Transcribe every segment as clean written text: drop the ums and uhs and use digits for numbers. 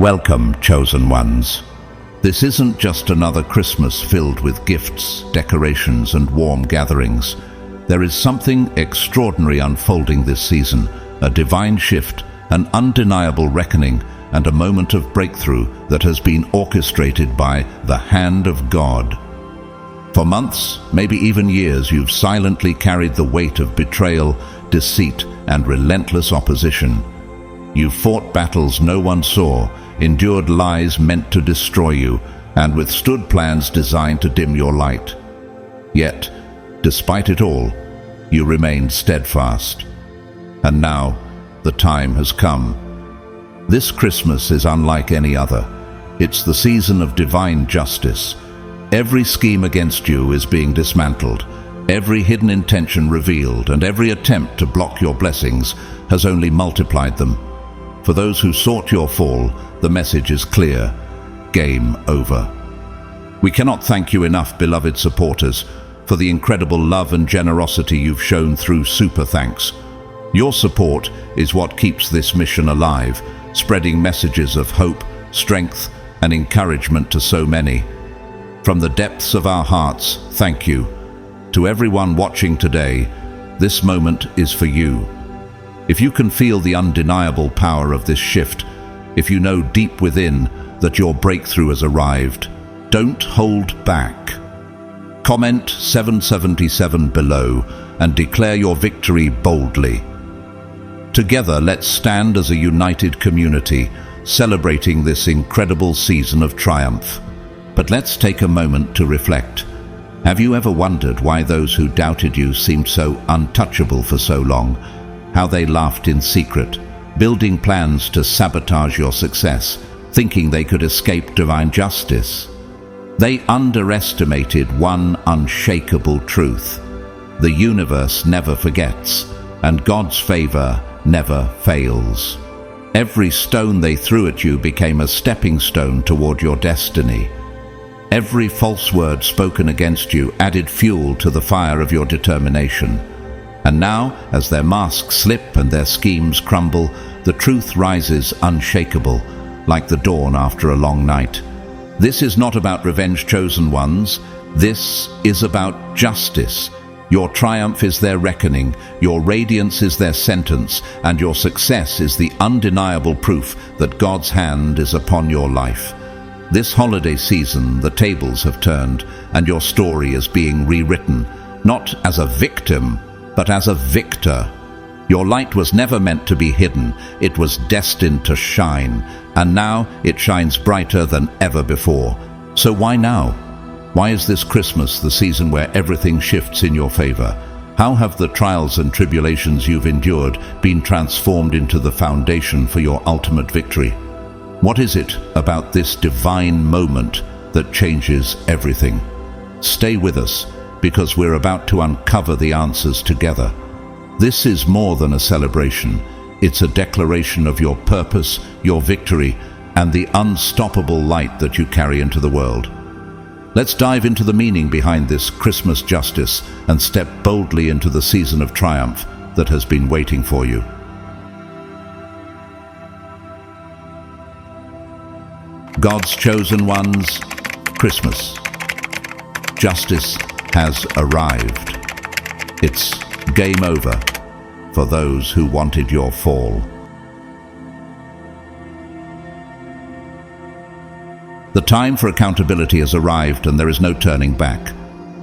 Welcome, chosen ones. This isn't just another Christmas filled with gifts, decorations, and warm gatherings. There is something extraordinary unfolding this season, a divine shift, an undeniable reckoning, and a moment of breakthrough that has been orchestrated by the hand of God. For months, maybe even years, you've silently carried the weight of betrayal, deceit, and relentless opposition. You've fought battles no one saw, endured lies meant to destroy you, and withstood plans designed to dim your light. Yet, despite it all, you remained steadfast. And now, the time has come. This Christmas is unlike any other. It's the season of divine justice. Every scheme against you is being dismantled, every hidden intention revealed, and every attempt to block your blessings has only multiplied them. For those who sought your fall, the message is clear: game over. We cannot thank you enough, beloved supporters, for the incredible love and generosity you've shown through Super Thanks. Your support is what keeps this mission alive, spreading messages of hope, strength, and encouragement to so many. From the depths of our hearts, thank you. To everyone watching today, this moment is for you. If you can feel the undeniable power of this shift, if you know deep within that your breakthrough has arrived, don't hold back. Comment 777 below and declare your victory boldly. Together, let's stand as a united community, celebrating this incredible season of triumph. But let's take a moment to reflect. Have you ever wondered why those who doubted you seemed so untouchable for so long? How they laughed in secret, building plans to sabotage your success, thinking they could escape divine justice? They underestimated one unshakable truth: the universe never forgets, and God's favor never fails. Every stone they threw at you became a stepping stone toward your destiny. Every false word spoken against you added fuel to the fire of your determination. And now, as their masks slip and their schemes crumble, the truth rises unshakable, like the dawn after a long night. This is not about revenge, chosen ones. This is about justice. Your triumph is their reckoning, your radiance is their sentence, and your success is the undeniable proof that God's hand is upon your life. This holiday season, the tables have turned, and your story is being rewritten, not as a victim, but as a victor. Your light was never meant to be hidden, it was destined to shine, and now it shines brighter than ever before. So why now? Why is this Christmas the season where everything shifts in your favor? How have the trials and tribulations you've endured been transformed into the foundation for your ultimate victory? What is it about this divine moment that changes everything? Stay with us, because we're about to uncover the answers together. This is more than a celebration. It's a declaration of your purpose, your victory, and the unstoppable light that you carry into the world. Let's dive into the meaning behind this Christmas justice and step boldly into the season of triumph that has been waiting for you. God's chosen ones, Christmas. Justice has arrived. It's game over for those who wanted your fall. The time for accountability has arrived, and there is no turning back.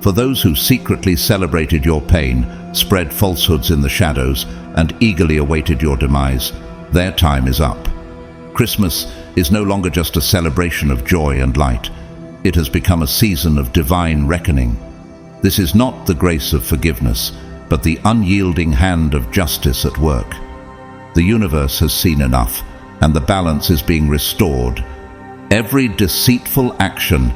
For those who secretly celebrated your pain, spread falsehoods in the shadows, and eagerly awaited your demise, their time is up. Christmas is no longer just a celebration of joy and light. It has become a season of divine reckoning. This is not the grace of forgiveness, but the unyielding hand of justice at work. The universe has seen enough, and the balance is being restored. Every deceitful action,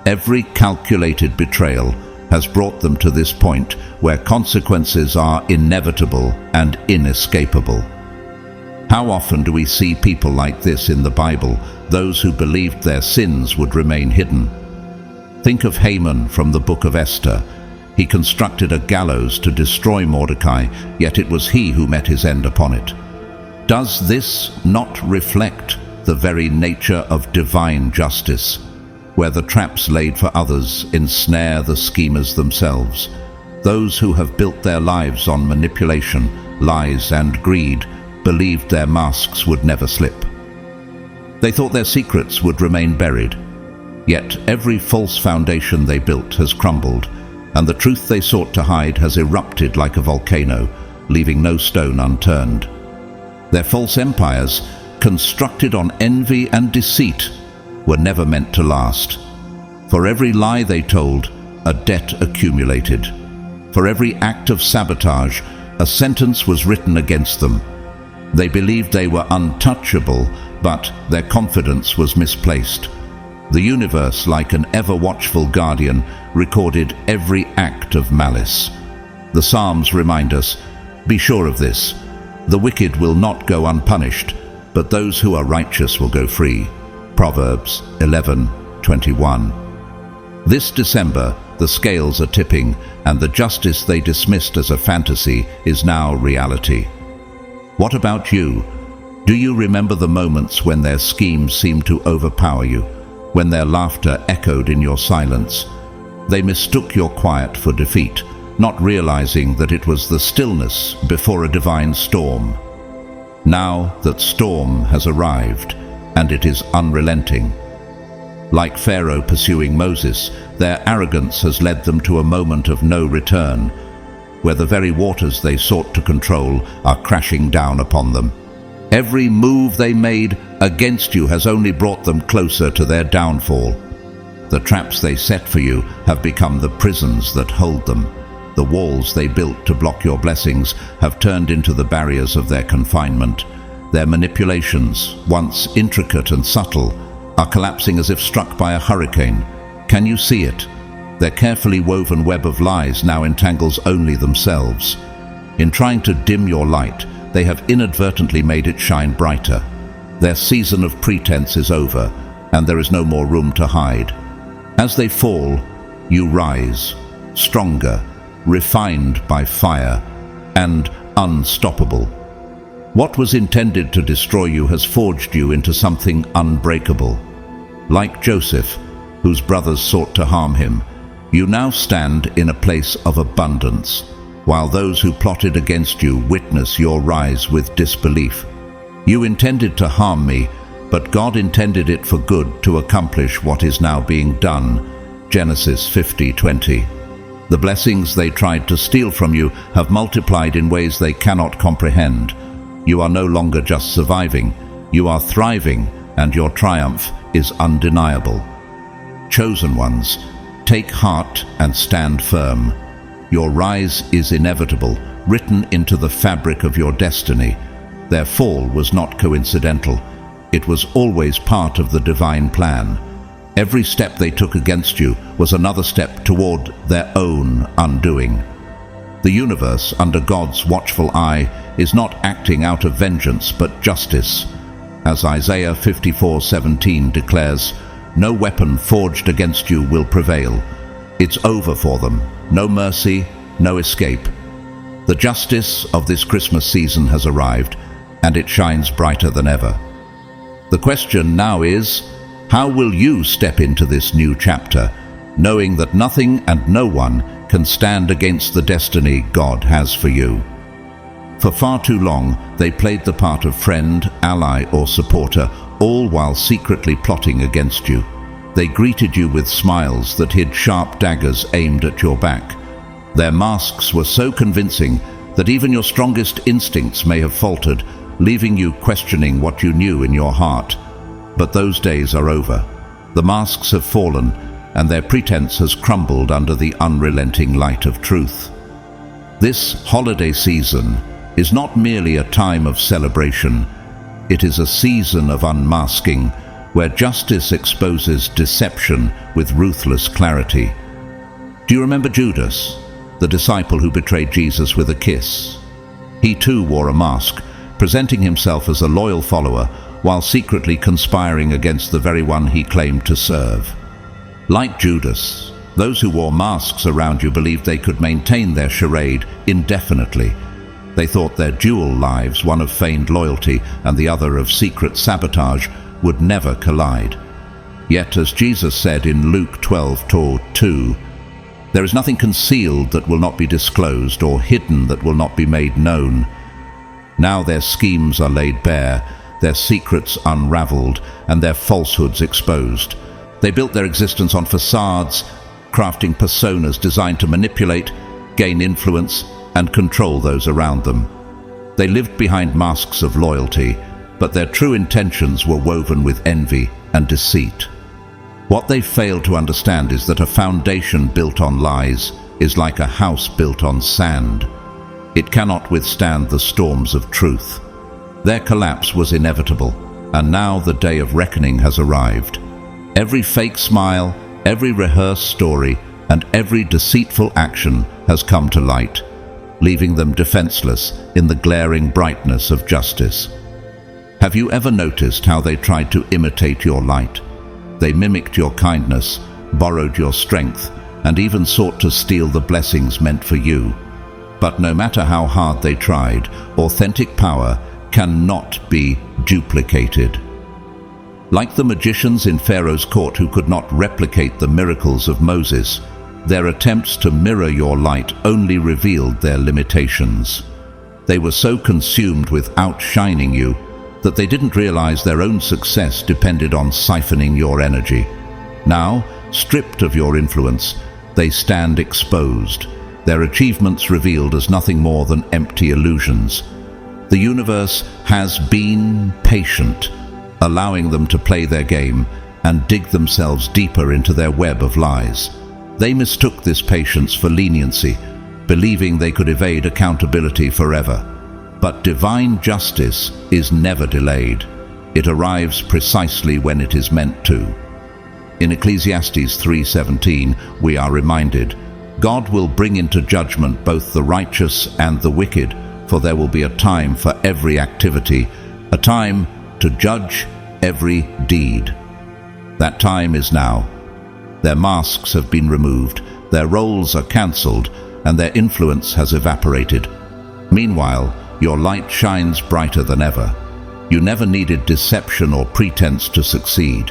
every calculated betrayal has brought them to this point where consequences are inevitable and inescapable. How often do we see people like this in the Bible, those who believed their sins would remain hidden? Think of Haman from the book of Esther. He constructed a gallows to destroy Mordecai, yet it was he who met his end upon it. Does this not reflect the very nature of divine justice, where the traps laid for others ensnare the schemers themselves. Those who have built their lives on manipulation, lies, and greed believed their masks would never slip. They thought their secrets would remain buried. Yet every false foundation they built has crumbled, and the truth they sought to hide has erupted like a volcano, leaving no stone unturned. Their false empires, constructed on envy and deceit, were never meant to last. For every lie they told, a debt accumulated. For every act of sabotage, a sentence was written against them. They believed they were untouchable, but their confidence was misplaced. The universe, like an ever-watchful guardian, recorded every act of malice. The Psalms remind us, "Be sure of this, the wicked will not go unpunished, but those who are righteous will go free." Proverbs 11:21. This December, the scales are tipping, and the justice they dismissed as a fantasy is now reality. What about you? Do you remember the moments when their schemes seemed to overpower you, when their laughter echoed in your silence? They mistook your quiet for defeat, not realizing that it was the stillness before a divine storm. Now that storm has arrived, and it is unrelenting. Like Pharaoh pursuing Moses, their arrogance has led them to a moment of no return, where the very waters they sought to control are crashing down upon them. Every move they made against you has only brought them closer to their downfall. The traps they set for you have become the prisons that hold them. The walls they built to block your blessings have turned into the barriers of their confinement. Their manipulations, once intricate and subtle, are collapsing as if struck by a hurricane. Can you see it? Their carefully woven web of lies now entangles only themselves. In trying to dim your light, they have inadvertently made it shine brighter. Their season of pretense is over, and there is no more room to hide. As they fall, you rise, stronger, refined by fire, and unstoppable. What was intended to destroy you has forged you into something unbreakable. Like Joseph, whose brothers sought to harm him, you now stand in a place of abundance, while those who plotted against you witness your rise with disbelief. You intended to harm me, but God intended it for good to accomplish what is now being done. Genesis 50:20. The blessings they tried to steal from you have multiplied in ways they cannot comprehend. You are no longer just surviving, you are thriving, and your triumph is undeniable. Chosen ones, take heart and stand firm. Your rise is inevitable, written into the fabric of your destiny. Their fall was not coincidental. It was always part of the divine plan. Every step they took against you was another step toward their own undoing. The universe, under God's watchful eye, is not acting out of vengeance but justice. As Isaiah 54:17 declares, "No weapon forged against you will prevail." It's over for them. No mercy, no escape. The justice of this Christmas season has arrived, and it shines brighter than ever. The question now is, how will you step into this new chapter, knowing that nothing and no one can stand against the destiny God has for you? For far too long, they played the part of friend, ally, or supporter, all while secretly plotting against you. They greeted you with smiles that hid sharp daggers aimed at your back. Their masks were so convincing that even your strongest instincts may have faltered, leaving you questioning what you knew in your heart. But those days are over. The masks have fallen, and their pretense has crumbled under the unrelenting light of truth. This holiday season is not merely a time of celebration. It is a season of unmasking, where justice exposes deception with ruthless clarity. Do you remember Judas, the disciple who betrayed Jesus with a kiss? He too wore a mask, presenting himself as a loyal follower while secretly conspiring against the very one he claimed to serve. Like Judas, those who wore masks around you believed they could maintain their charade indefinitely. They thought their dual lives, one of feigned loyalty and the other of secret sabotage, would never collide. Yet, as Jesus said in Luke 12:2, there is nothing concealed that will not be disclosed, or hidden that will not be made known. Now their schemes are laid bare, their secrets unraveled, and their falsehoods exposed. They built their existence on facades, crafting personas designed to manipulate, gain influence, and control those around them. They lived behind masks of loyalty, but their true intentions were woven with envy and deceit. What they failed to understand is that a foundation built on lies is like a house built on sand. It cannot withstand the storms of truth. Their collapse was inevitable, and now the day of reckoning has arrived. Every fake smile, every rehearsed story, and every deceitful action has come to light, leaving them defenseless in the glaring brightness of justice. Have you ever noticed how they tried to imitate your light? They mimicked your kindness, borrowed your strength, and even sought to steal the blessings meant for you. But no matter how hard they tried, authentic power cannot be duplicated. Like the magicians in Pharaoh's court who could not replicate the miracles of Moses, their attempts to mirror your light only revealed their limitations. They were so consumed with outshining you that they didn't realize their own success depended on siphoning your energy. Now, stripped of your influence, they stand exposed, their achievements revealed as nothing more than empty illusions. The universe has been patient, allowing them to play their game and dig themselves deeper into their web of lies. They mistook this patience for leniency, believing they could evade accountability forever. But divine justice is never delayed. It arrives precisely when it is meant to. In Ecclesiastes 3:17, we are reminded, God will bring into judgment both the righteous and the wicked, for there will be a time for every activity, a time to judge every deed. That time is now. Their masks have been removed, their roles are cancelled, and their influence has evaporated. Meanwhile, your light shines brighter than ever. You never needed deception or pretense to succeed.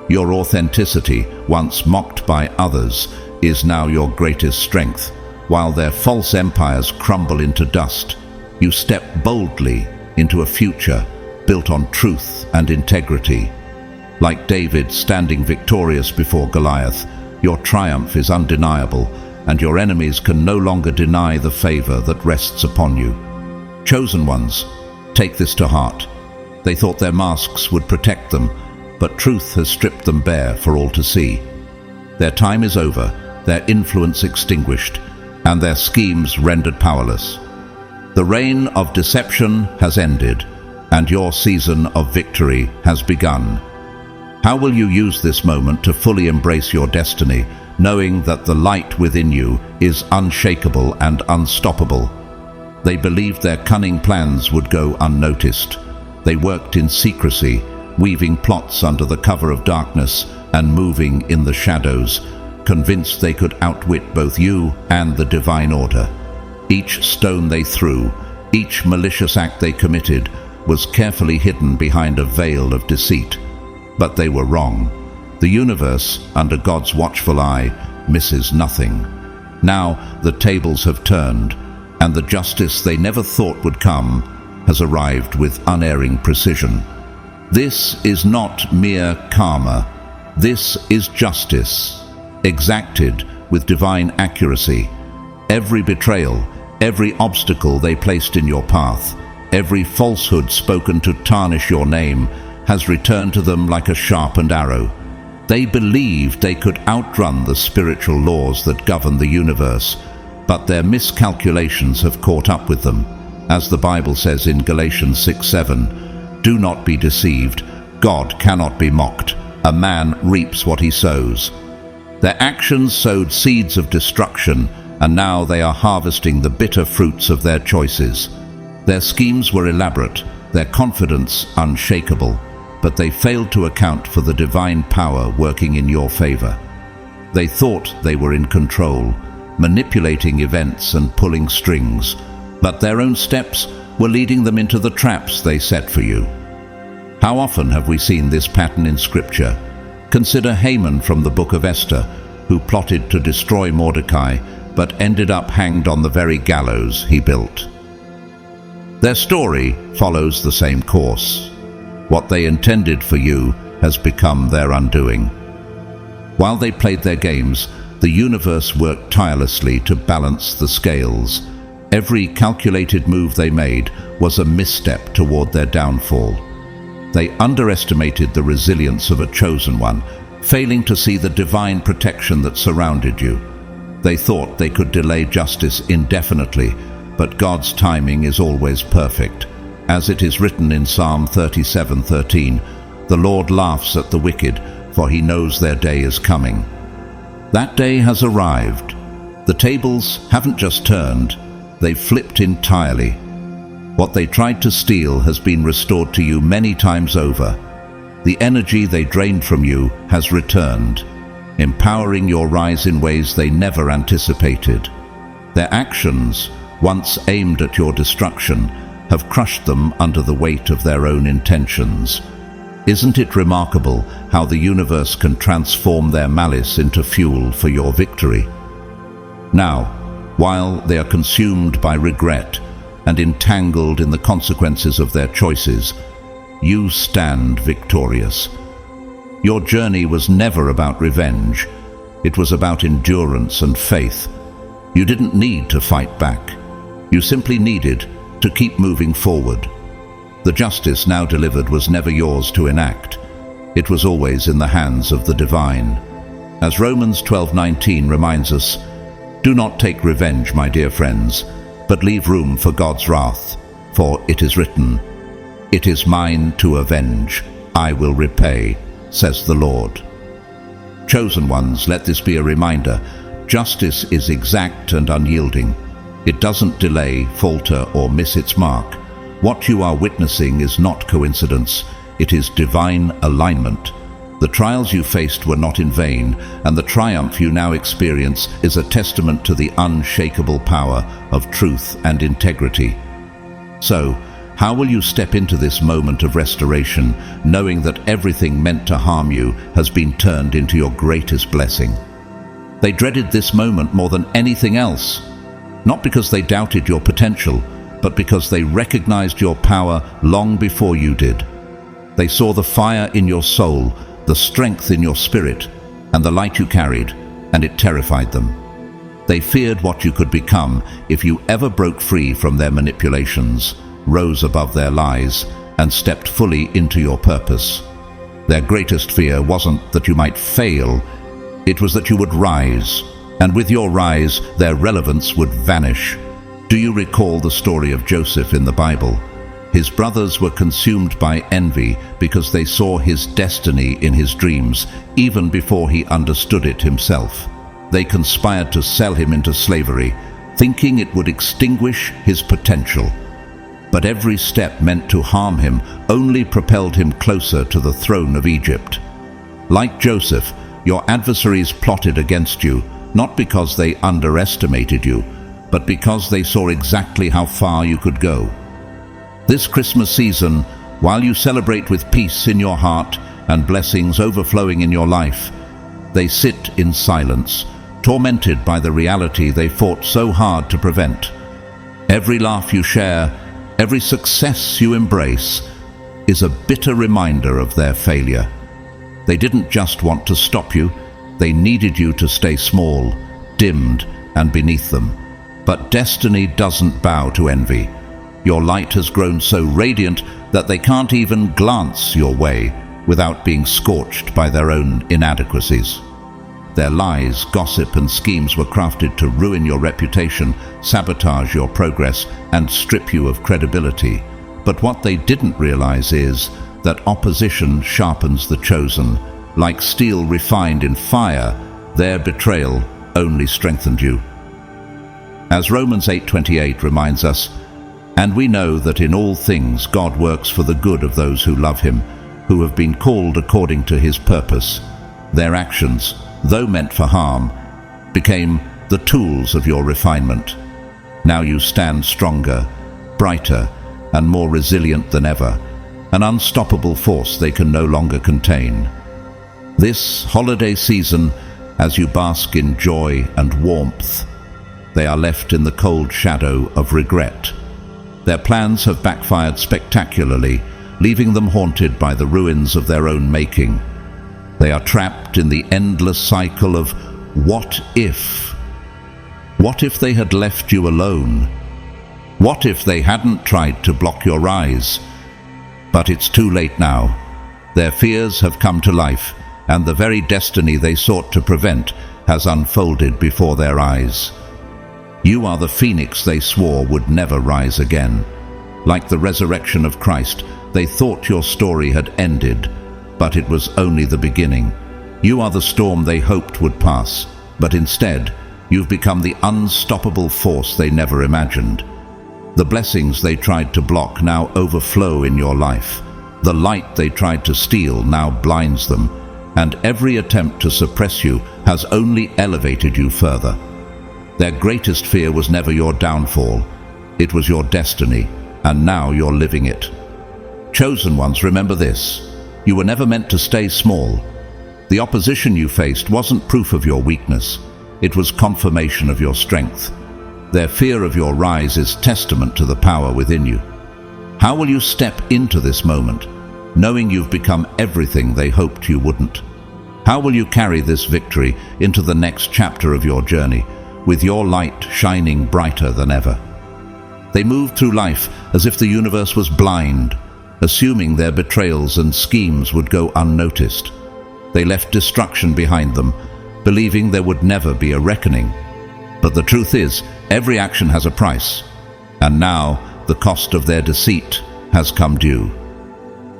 Your authenticity, once mocked by others, is now your greatest strength. While their false empires crumble into dust, you step boldly into a future built on truth and integrity. Like David standing victorious before Goliath, your triumph is undeniable, and your enemies can no longer deny the favor that rests upon you. Chosen ones, take this to heart. They thought their masks would protect them, but truth has stripped them bare for all to see. Their time is over, their influence extinguished, and their schemes rendered powerless. The reign of deception has ended, and your season of victory has begun. How will you use this moment to fully embrace your destiny, knowing that the light within you is unshakable and unstoppable? They believed their cunning plans would go unnoticed. They worked in secrecy, weaving plots under the cover of darkness and moving in the shadows, convinced they could outwit both you and the divine order. Each stone they threw, each malicious act they committed, was carefully hidden behind a veil of deceit. But they were wrong. The universe, under God's watchful eye, misses nothing. Now the tables have turned, and the justice they never thought would come has arrived with unerring precision. This is not mere karma. This is justice, exacted with divine accuracy. Every betrayal, every obstacle they placed in your path, every falsehood spoken to tarnish your name, has returned to them like a sharpened arrow. They believed they could outrun the spiritual laws that govern the universe, but their miscalculations have caught up with them. As the Bible says in Galatians 6:7, "Do not be deceived. God cannot be mocked. A man reaps what he sows." Their actions sowed seeds of destruction, and now they are harvesting the bitter fruits of their choices. Their schemes were elaborate, their confidence unshakable, but they failed to account for the divine power working in your favor. They thought they were in control, manipulating events and pulling strings, but their own steps were leading them into the traps they set for you. How often have we seen this pattern in Scripture? Consider Haman from the book of Esther, who plotted to destroy Mordecai, but ended up hanged on the very gallows he built. Their story follows the same course. What they intended for you has become their undoing. While they played their games, the universe worked tirelessly to balance the scales. Every calculated move they made was a misstep toward their downfall. They underestimated the resilience of a chosen one, failing to see the divine protection that surrounded you. They thought they could delay justice indefinitely, but God's timing is always perfect. As it is written in Psalm 37:13, "The Lord laughs at the wicked, for he knows their day is coming." That day has arrived. The tables haven't just turned, they've flipped entirely. What they tried to steal has been restored to you many times over. The energy they drained from you has returned, empowering your rise in ways they never anticipated. Their actions, once aimed at your destruction, have crushed them under the weight of their own intentions. Isn't it remarkable how the universe can transform their malice into fuel for your victory? Now, while they are consumed by regret and entangled in the consequences of their choices, you stand victorious. Your journey was never about revenge. It was about endurance and faith. You didn't need to fight back. You simply needed to keep moving forward. The justice now delivered was never yours to enact. It was always in the hands of the divine. As Romans 12:19 reminds us, "Do not take revenge, my dear friends, but leave room for God's wrath. For it is written, 'It is mine to avenge, I will repay,' says the Lord." Chosen ones, let this be a reminder. Justice is exact and unyielding. It doesn't delay, falter, or miss its mark. What you are witnessing is not coincidence. It is divine alignment. The trials you faced were not in vain, and the triumph you now experience is a testament to the unshakable power of truth and integrity. So, how will you step into this moment of restoration, knowing that everything meant to harm you has been turned into your greatest blessing? They dreaded this moment more than anything else, not because they doubted your potential, but because they recognized your power long before you did. They saw the fire in your soul, the strength in your spirit, and the light you carried, and it terrified them. They feared what you could become if you ever broke free from their manipulations, rose above their lies, and stepped fully into your purpose. Their greatest fear wasn't that you might fail, it was that you would rise, and with your rise, their relevance would vanish. Do you recall the story of Joseph in the Bible? His brothers were consumed by envy because they saw his destiny in his dreams, even before he understood it himself. They conspired to sell him into slavery, thinking it would extinguish his potential. But every step meant to harm him only propelled him closer to the throne of Egypt. Like Joseph, your adversaries plotted against you, not because they underestimated you, but because they saw exactly how far you could go. This Christmas season, while you celebrate with peace in your heart and blessings overflowing in your life, they sit in silence, tormented by the reality they fought so hard to prevent. Every laugh you share, every success you embrace, is a bitter reminder of their failure. They didn't just want to stop you, they needed you to stay small, dimmed, and beneath them. But destiny doesn't bow to envy. Your light has grown so radiant that they can't even glance your way without being scorched by their own inadequacies. Their lies, gossip, and schemes were crafted to ruin your reputation, sabotage your progress, and strip you of credibility. But what they didn't realize is that opposition sharpens the chosen. Like steel refined in fire, their betrayal only strengthened you. As Romans 8:28 reminds us, "And we know that in all things God works for the good of those who love him, who have been called according to his purpose." Their actions, though meant for harm, became the tools of your refinement. Now you stand stronger, brighter, and more resilient than ever. an unstoppable force they can no longer contain. This holiday season, as you bask in joy and warmth, they are left in the cold shadow of regret. Their plans have backfired spectacularly, leaving them haunted by the ruins of their own making. They are trapped in the endless cycle of what if? What if they had left you alone? What if they hadn't tried to block your rise? But it's too late now. Their fears have come to life, and the very destiny they sought to prevent has unfolded before their eyes. You are the phoenix they swore would never rise again. Like the resurrection of Christ, they thought your story had ended, but it was only the beginning. You are the storm they hoped would pass, but instead, you've become the unstoppable force they never imagined. The blessings they tried to block now overflow in your life. The light they tried to steal now blinds them, and every attempt to suppress you has only elevated you further. Their greatest fear was never your downfall. It was your destiny, and now you're living it. Chosen ones, remember this. You were never meant to stay small. The opposition you faced wasn't proof of your weakness. It was confirmation of your strength. Their fear of your rise is testament to the power within you. How will you step into this moment, knowing you've become everything they hoped you wouldn't? How will you carry this victory into the next chapter of your journey, with your light shining brighter than ever? They moved through life as if the universe was blind, assuming their betrayals and schemes would go unnoticed. They left destruction behind them, believing there would never be a reckoning. But the truth is, every action has a price, and now the cost of their deceit has come due.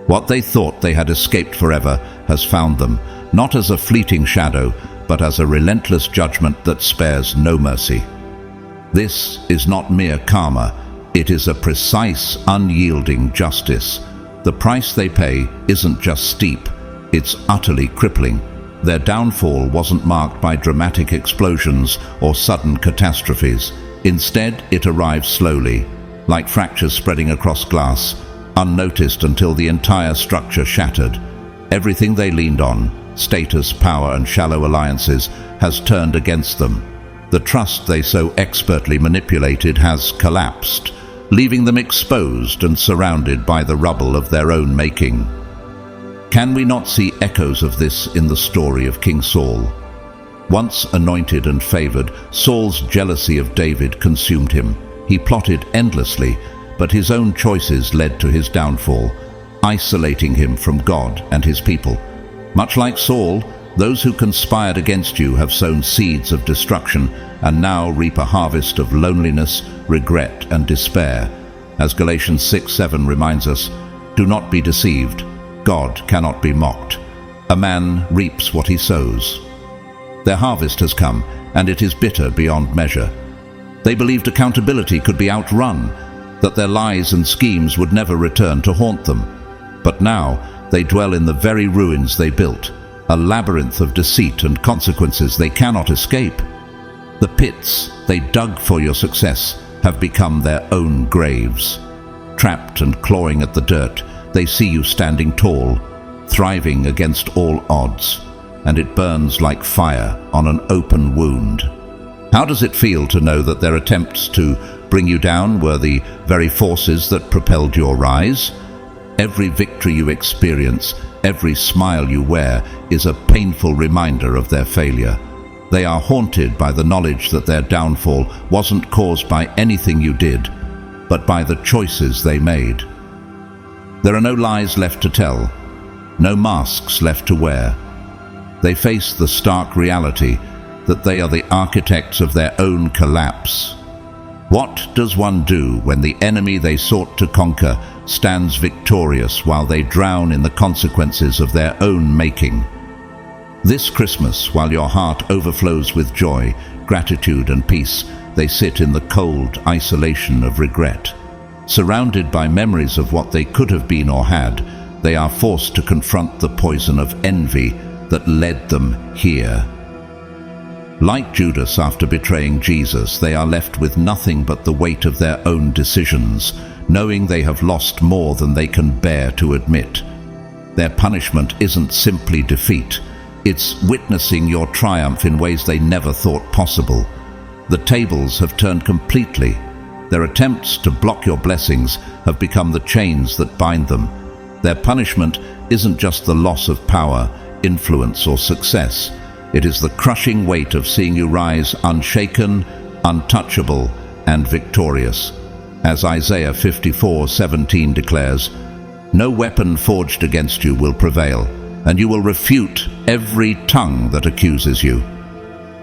What they thought they had escaped forever has found them, not as a fleeting shadow, but as a relentless judgment that spares no mercy. This is not mere karma, it is a precise, unyielding justice. The price they pay isn't just steep, it's utterly crippling. Their downfall wasn't marked by dramatic explosions or sudden catastrophes. Instead, it arrived slowly, like fractures spreading across glass, unnoticed until the entire structure shattered. Everything they leaned on, status, power, and shallow alliances, has turned against them. The trust they so expertly manipulated has collapsed, leaving them exposed and surrounded by the rubble of their own making. Can we not see echoes of this in the story of King Saul? Once anointed and favored, Saul's jealousy of David consumed him. He plotted endlessly, but his own choices led to his downfall, isolating him from God and his people. Much like Saul, those who conspired against you have sown seeds of destruction and now reap a harvest of loneliness, regret, and despair. As Galatians 6:7 reminds us, do not be deceived. God cannot be mocked. A man reaps what he sows. Their harvest has come, and it is bitter beyond measure. They believed accountability could be outrun, that their lies and schemes would never return to haunt them. But now they dwell in the very ruins they built, a labyrinth of deceit and consequences they cannot escape. The pits they dug for your success have become their own graves. Trapped and clawing at the dirt, they see you standing tall, thriving against all odds, and it burns like fire on an open wound. How does it feel to know that their attempts to bring you down were the very forces that propelled your rise? Every victory you experience, every smile you wear, is a painful reminder of their failure. They are haunted by the knowledge that their downfall wasn't caused by anything you did, but by the choices they made. There are no lies left to tell, no masks left to wear. They face the stark reality that they are the architects of their own collapse. What does one do when the enemy they sought to conquer stands victorious while they drown in the consequences of their own making? This Christmas, while your heart overflows with joy, gratitude, and peace, they sit in the cold isolation of regret. Surrounded by memories of what they could have been or had, they are forced to confront the poison of envy that led them here. Like Judas after betraying Jesus, they are left with nothing but the weight of their own decisions, knowing they have lost more than they can bear to admit. Their punishment isn't simply defeat, it's witnessing your triumph in ways they never thought possible. The tables have turned completely. Their attempts to block your blessings have become the chains that bind them. Their punishment isn't just the loss of power, influence, or success. It is the crushing weight of seeing you rise unshaken, untouchable, and victorious. As Isaiah 54:17 declares, "No weapon forged against you will prevail, and you will refute every tongue that accuses you."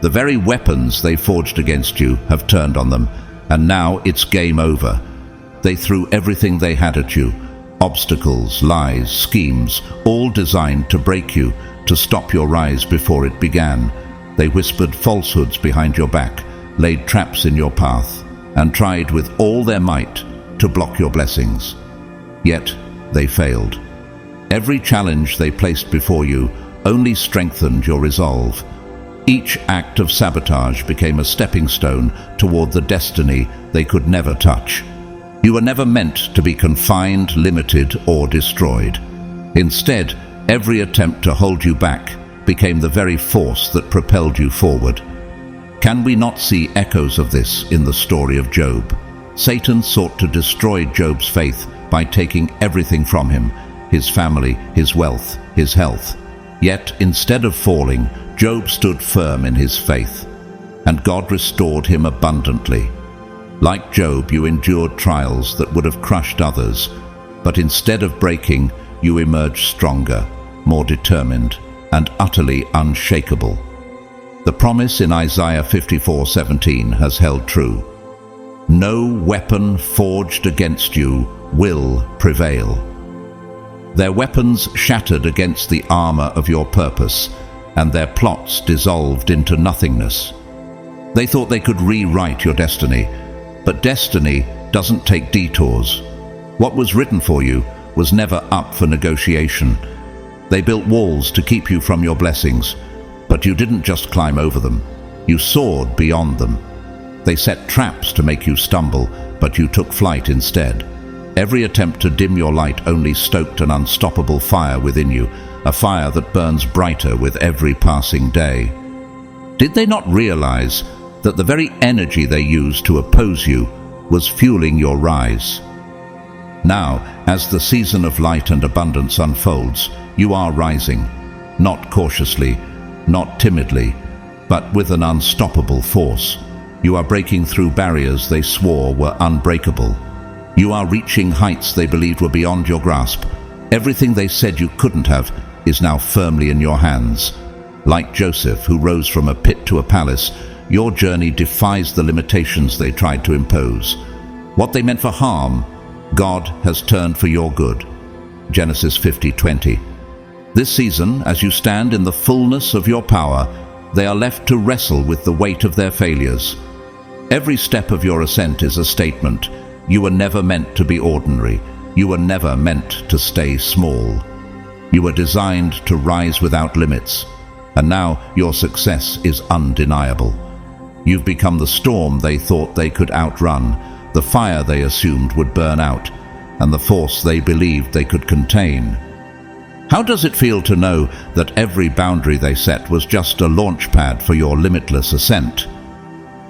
The very weapons they forged against you have turned on them, and now it's game over. They threw everything they had at you: obstacles, lies, schemes, all designed to break you, to stop your rise before it began. They whispered falsehoods behind your back, laid traps in your path, and tried with all their might to block your blessings. Yet they failed. Every challenge they placed before you only strengthened your resolve. Each act of sabotage became a stepping stone toward the destiny they could never touch. You were never meant to be confined, limited, or destroyed. Instead, every attempt to hold you back became the very force that propelled you forward. Can we not see echoes of this in the story of Job? Satan sought to destroy Job's faith by taking everything from him: his family, his wealth, his health. Yet, instead of falling, Job stood firm in his faith, and God restored him abundantly. Like Job, you endured trials that would have crushed others, but instead of breaking, you emerged stronger, more determined, and utterly unshakable. The promise in Isaiah 54:17 has held true. No weapon forged against you will prevail. Their weapons shattered against the armor of your purpose, and their plots dissolved into nothingness. They thought they could rewrite your destiny, but destiny doesn't take detours. What was written for you was never up for negotiation. They built walls to keep you from your blessings, but you didn't just climb over them. You soared beyond them. They set traps to make you stumble, but you took flight instead. Every attempt to dim your light only stoked an unstoppable fire within you, a fire that burns brighter with every passing day. Did they not realize that the very energy they used to oppose you was fueling your rise? Now, as the season of light and abundance unfolds, you are rising, not cautiously, not timidly, but with an unstoppable force. You are breaking through barriers they swore were unbreakable. You are reaching heights they believed were beyond your grasp. Everything they said you couldn't have is now firmly in your hands. Like Joseph, who rose from a pit to a palace, your journey defies the limitations they tried to impose. What they meant for harm, God has turned for your good. Genesis 50:20. This season, as you stand in the fullness of your power, they are left to wrestle with the weight of their failures. Every step of your ascent is a statement. You were never meant to be ordinary. You were never meant to stay small. You were designed to rise without limits, and now your success is undeniable. You've become the storm they thought they could outrun, the fire they assumed would burn out, and the force they believed they could contain. How does it feel to know that every boundary they set was just a launch pad for your limitless ascent?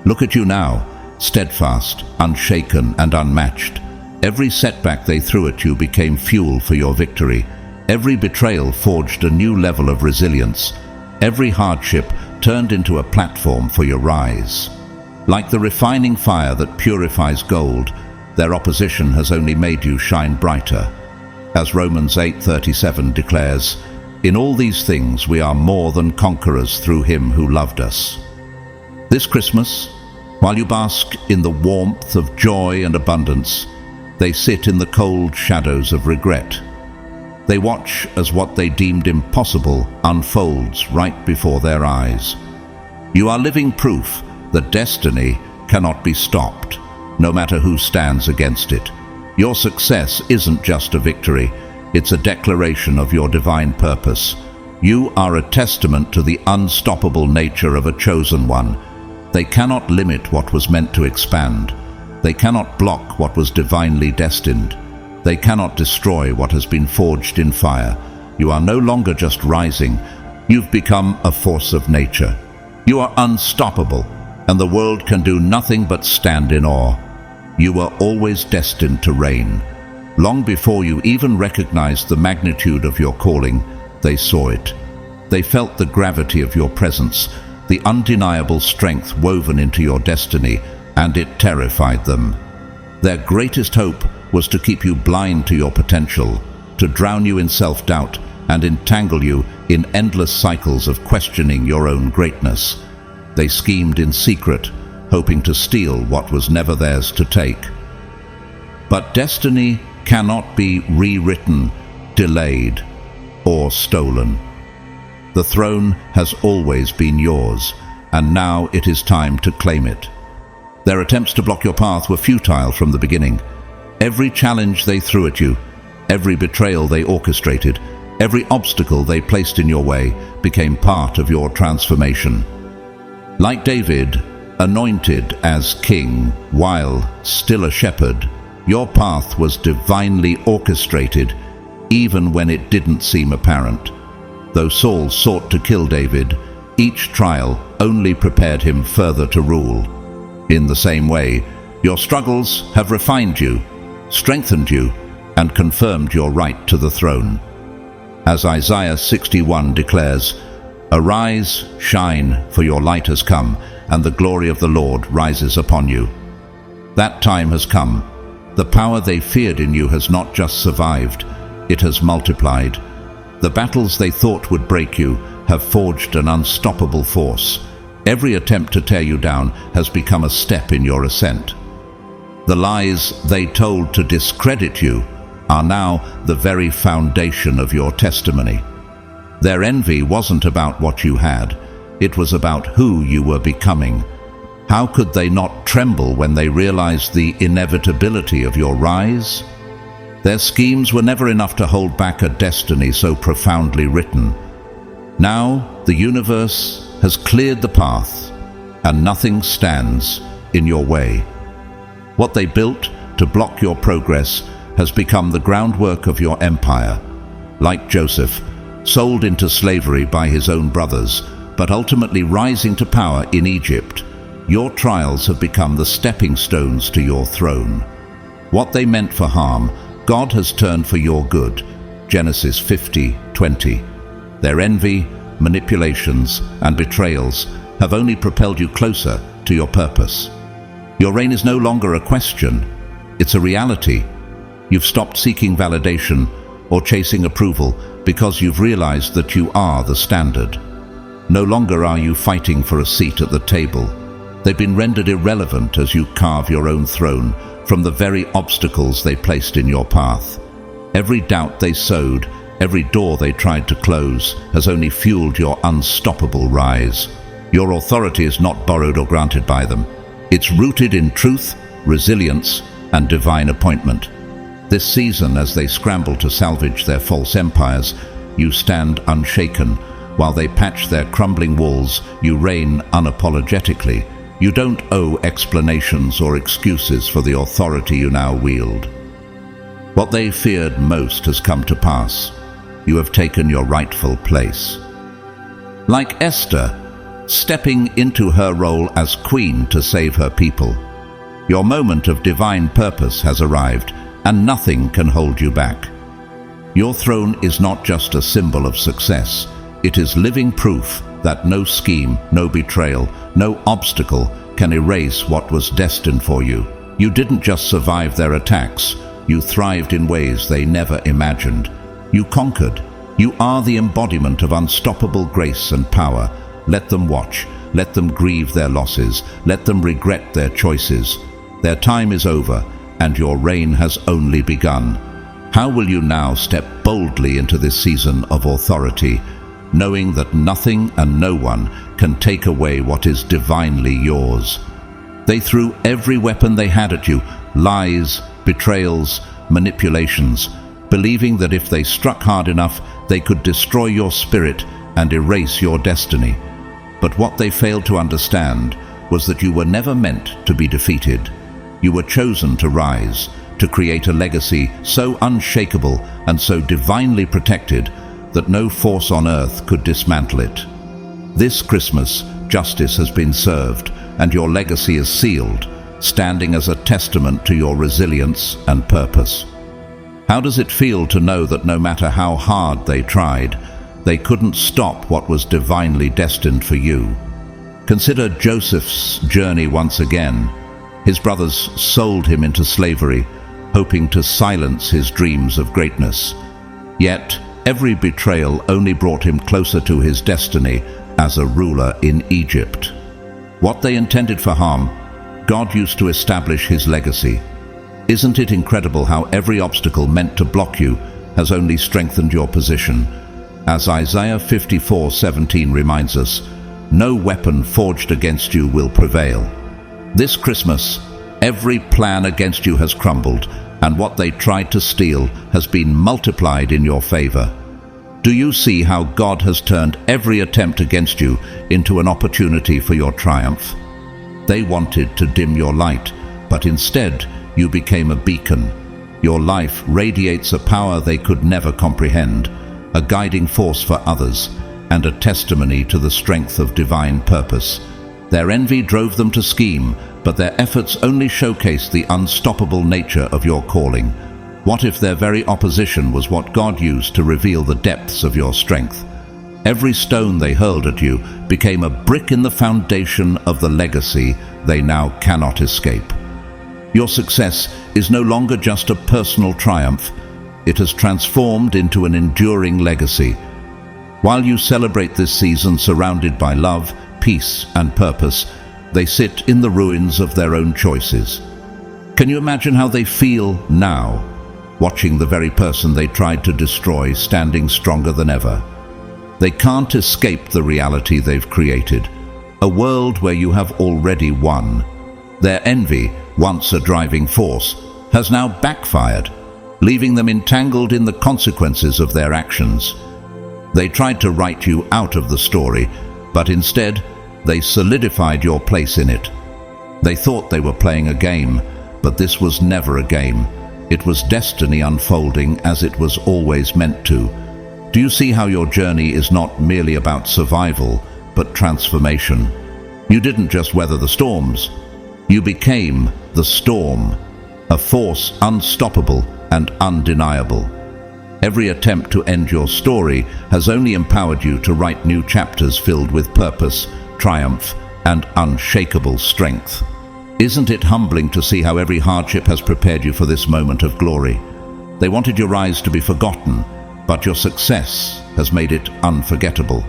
Look at you now, steadfast, unshaken, and unmatched. Every setback they threw at you became fuel for your victory. Every betrayal forged a new level of resilience. Every hardship turned into a platform for your rise. Like the refining fire that purifies gold, their opposition has only made you shine brighter. As Romans 8:37 declares, "In all these things we are more than conquerors through him who loved us." This Christmas, while you bask in the warmth of joy and abundance, they sit in the cold shadows of regret. They watch as what they deemed impossible unfolds right before their eyes. You are living proof that destiny cannot be stopped, no matter who stands against it. Your success isn't just a victory, it's a declaration of your divine purpose. You are a testament to the unstoppable nature of a chosen one. They cannot limit what was meant to expand. They cannot block what was divinely destined. They cannot destroy what has been forged in fire. You are no longer just rising. You've become a force of nature. You are unstoppable, and the world can do nothing but stand in awe. You were always destined to reign. Long before you even recognized the magnitude of your calling, they saw it. They felt the gravity of your presence, the undeniable strength woven into your destiny, and it terrified them. Their greatest hope was to keep you blind to your potential, to drown you in self-doubt and entangle you in endless cycles of questioning your own greatness. They schemed in secret, hoping to steal what was never theirs to take. But destiny cannot be rewritten, delayed, or stolen. The throne has always been yours, and now it is time to claim it. Their attempts to block your path were futile from the beginning. Every challenge they threw at you, every betrayal they orchestrated, every obstacle they placed in your way became part of your transformation. Like David, anointed as king while still a shepherd, your path was divinely orchestrated even when it didn't seem apparent. Though Saul sought to kill David, each trial only prepared him further to rule. In the same way, your struggles have refined you, strengthened you, and confirmed your right to the throne. As Isaiah 61 declares, "Arise, shine, for your light has come, and the glory of the Lord rises upon you." That time has come. The power they feared in you has not just survived, it has multiplied. The battles they thought would break you have forged an unstoppable force. Every attempt to tear you down has become a step in your ascent. The lies they told to discredit you are now the very foundation of your testimony. Their envy wasn't about what you had, it was about who you were becoming. How could they not tremble when they realized the inevitability of your rise? Their schemes were never enough to hold back a destiny so profoundly written. Now the universe has cleared the path, and nothing stands in your way. What they built to block your progress has become the groundwork of your empire. Like Joseph, sold into slavery by his own brothers, but ultimately rising to power in Egypt, your trials have become the stepping stones to your throne. What they meant for harm, God has turned for your good. Genesis 50:20. Their envy, manipulations, and betrayals have only propelled you closer to your purpose. Your reign is no longer a question, it's a reality. You've stopped seeking validation or chasing approval because you've realized that you are the standard. No longer are you fighting for a seat at the table. They've been rendered irrelevant as you carve your own throne from the very obstacles they placed in your path. Every doubt they sowed, every door they tried to close, has only fueled your unstoppable rise. Your authority is not borrowed or granted by them. It's rooted in truth, resilience, and divine appointment. This season, as they scramble to salvage their false empires, you stand unshaken. While they patch their crumbling walls, you reign unapologetically. You don't owe explanations or excuses for the authority you now wield. What they feared most has come to pass. You have taken your rightful place. Like Esther, stepping into her role as queen to save her people, your moment of divine purpose has arrived, and nothing can hold you back. Your throne is not just a symbol of success, it is living proof that no scheme, no betrayal, no obstacle can erase what was destined for you. You didn't just survive their attacks, you thrived in ways they never imagined. You conquered. You are the embodiment of unstoppable grace and power. Let them watch. Let them grieve their losses. Let them regret their choices. Their time is over, and your reign has only begun. How will you now step boldly into this season of authority, knowing that nothing and no one can take away what is divinely yours? They threw every weapon they had at you, lies, betrayals, manipulations, believing that if they struck hard enough, they could destroy your spirit and erase your destiny. But what they failed to understand was that you were never meant to be defeated. You were chosen to rise, to create a legacy so unshakable and so divinely protected that no force on earth could dismantle it. This Christmas, justice has been served, and your legacy is sealed, standing as a testament to your resilience and purpose. How does it feel to know that no matter how hard they tried, they couldn't stop what was divinely destined for you? Consider Joseph's journey once again. His brothers sold him into slavery, hoping to silence his dreams of greatness. Yet, every betrayal only brought him closer to his destiny as a ruler in Egypt. What they intended for harm, God used to establish his legacy. Isn't it incredible how every obstacle meant to block you has only strengthened your position? As Isaiah 54:17 reminds us, no weapon forged against you will prevail. This Christmas, every plan against you has crumbled, and what they tried to steal has been multiplied in your favor. Do you see how God has turned every attempt against you into an opportunity for your triumph? They wanted to dim your light, but instead you became a beacon. Your life radiates a power they could never comprehend, a guiding force for others, and a testimony to the strength of divine purpose. Their envy drove them to scheme, but their efforts only showcased the unstoppable nature of your calling. What if their very opposition was what God used to reveal the depths of your strength? Every stone they hurled at you became a brick in the foundation of the legacy they now cannot escape. Your success is no longer just a personal triumph. It has transformed into an enduring legacy. While you celebrate this season surrounded by love, peace, and purpose, they sit in the ruins of their own choices. Can you imagine how they feel now, watching the very person they tried to destroy standing stronger than ever? They can't escape the reality they've created, a world where you have already won. Their envy, once a driving force, has now backfired, leaving them entangled in the consequences of their actions. They tried to write you out of the story, but instead, they solidified your place in it. They thought they were playing a game, but this was never a game. It was destiny unfolding as it was always meant to. Do you see how your journey is not merely about survival, but transformation? You didn't just weather the storms. You became the storm, a force unstoppable and undeniable. Every attempt to end your story has only empowered you to write new chapters filled with purpose, triumph, and unshakable strength. Isn't it humbling to see how every hardship has prepared you for this moment of glory? They wanted your rise to be forgotten, but your success has made it unforgettable.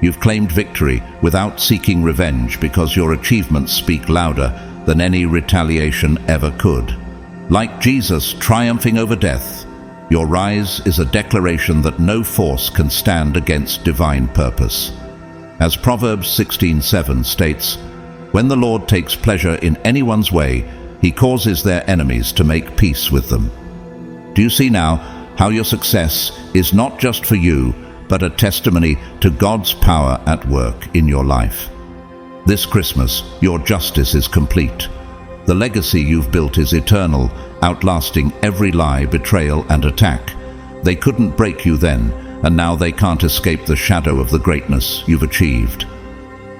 You've claimed victory without seeking revenge because your achievements speak louder than any retaliation ever could. Like Jesus triumphing over death, your rise is a declaration that no force can stand against divine purpose. As Proverbs 16:7 states, "When the Lord takes pleasure in anyone's way, he causes their enemies to make peace with them." Do you see now how your success is not just for you, but a testimony to God's power at work in your life? This Christmas, your justice is complete. The legacy you've built is eternal, outlasting every lie, betrayal, and attack. They couldn't break you then, and now they can't escape the shadow of the greatness you've achieved.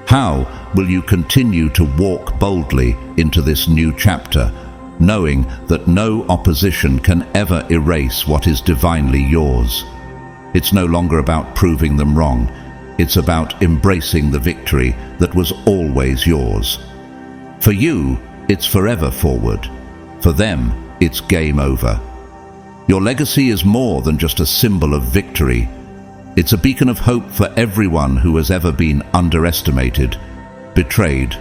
How will you continue to walk boldly into this new chapter, knowing that no opposition can ever erase what is divinely yours? It's no longer about proving them wrong. It's about embracing the victory that was always yours. For you, it's forever forward. For them, it's game over. Your legacy is more than just a symbol of victory. It's a beacon of hope for everyone who has ever been underestimated, betrayed,